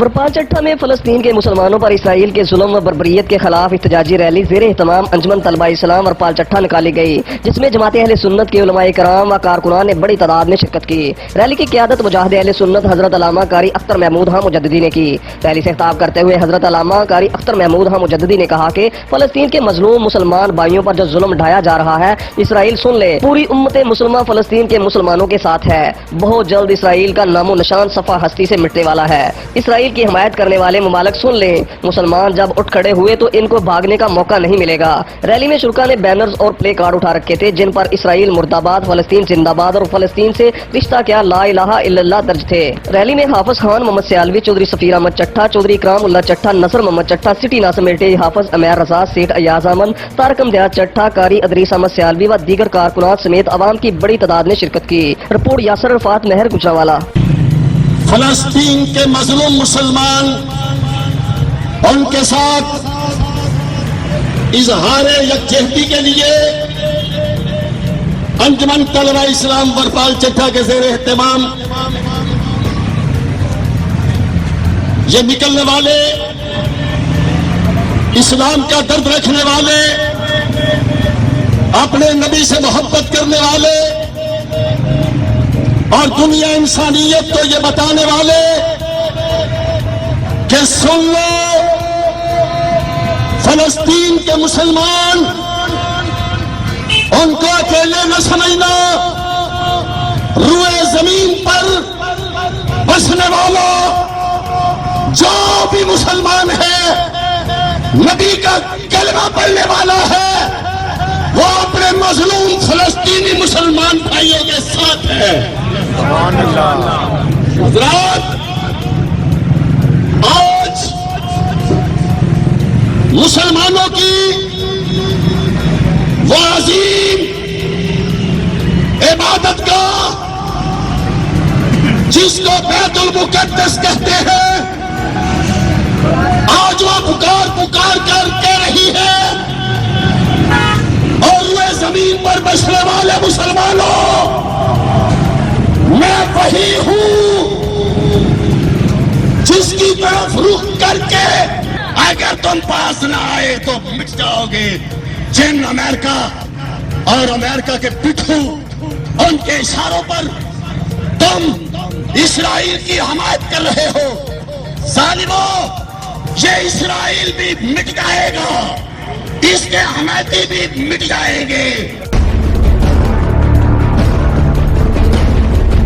ورپال چٹھا میں فلسطین کے مسلمانوں پر اسرائیل کے ظلم و بربریت کے خلاف احتجاجی ریلی زیر اہتمام انجمن طلبہ اسلام ورپال چٹھا نکالی گئی، جس میں جماعت اہل سنت کے علماء کرام و کارکنان نے بڑی تعداد میں شرکت کی۔ ریلی کی قیادت مجاہد اہل سنت حضرت علامہ قاری اختر محمود ہاں مجددی نے کی۔ ریلی سے خطاب کرتے ہوئے حضرت علامہ قاری اختر محمود ہاں مجددی نے کہا کہ فلسطین کے مظلوم مسلمان بھائیوں پر جو ظلم ڈھایا جا رہا ہے، اسرائیل سن لے، پوری امت مسلمہ فلسطین کے مسلمانوں کے ساتھ ہے۔ بہت جلد اسرائیل کا نام و نشان صفحہ ہستی سے مٹنے والا ہے۔ اسرائیل کی حمایت کرنے والے ممالک سن لیں، مسلمان جب اٹھ کھڑے ہوئے تو ان کو بھاگنے کا موقع نہیں ملے گا۔ ریلی میں شرکا نے بینرز اور پلے کارڈ اٹھا رکھے تھے جن پر اسرائیل مرد آباد، فلسطین زندہ باد اور فلسطین سے رشتہ کیا لا الہ الا اللہ درج تھے۔ ریلی میں حافظ خان محمد سیالوی، چودھری سفیر احمد چٹھا، چودھری اکرام اللہ چٹھا، نصر محمد چٹھا، سٹی ناصر میٹے، حافظ امیر رضا، سیٹ ایاز احمد، طارق امتیاز چٹھا، قاری ادریس احمد سیالوی و دیگر کارکنان سمیت عوام کی بڑی تعداد نے شرکت کی۔ رپورٹ یاسر عرفات، مہر گجرانوالہ۔ فلسطین کے مظلوم مسلمان ان کے ساتھ اظہار یکجہتی کے لیے انجمن طلبہ اسلام ورپال چٹھا کے زیر اہتمام یہ نکلنے والے، اسلام کا درد رکھنے والے، اپنے نبی سے محبت کرنے والے اور دنیا انسانیت کو یہ بتانے والے کہ سن لو، فلسطین کے مسلمان ان کو اکیلے نہ سمجھنا، روئے زمین پر بسنے والا جو بھی مسلمان ہے، نبی کا کلمہ پڑھنے والا ہے، وہ اپنے مظلوم فلسطینی مسلمان بھائیوں کے ساتھ ہے۔ حضرات، آج مسلمانوں کی وہ عظیم عبادت گاہ جس کو بیت المقدس کہتے ہیں، آج وہ پکار پکار کر کہہ رہی ہے، اور وہ زمین پر بسنے والے مسلمانوں، میں وہی ہوں جس کی طرف رخ کر کے اگر تم پاس نہ آئے تو مٹ جاؤ گے۔ جن امریکہ اور امریکہ کے پٹھو ان کے اشاروں پر تم اسرائیل کی حمایت کر رہے ہو، ظالموں، یہ اسرائیل بھی مٹ جائے گا، اس کے حمایتی بھی مٹ جائیں گے۔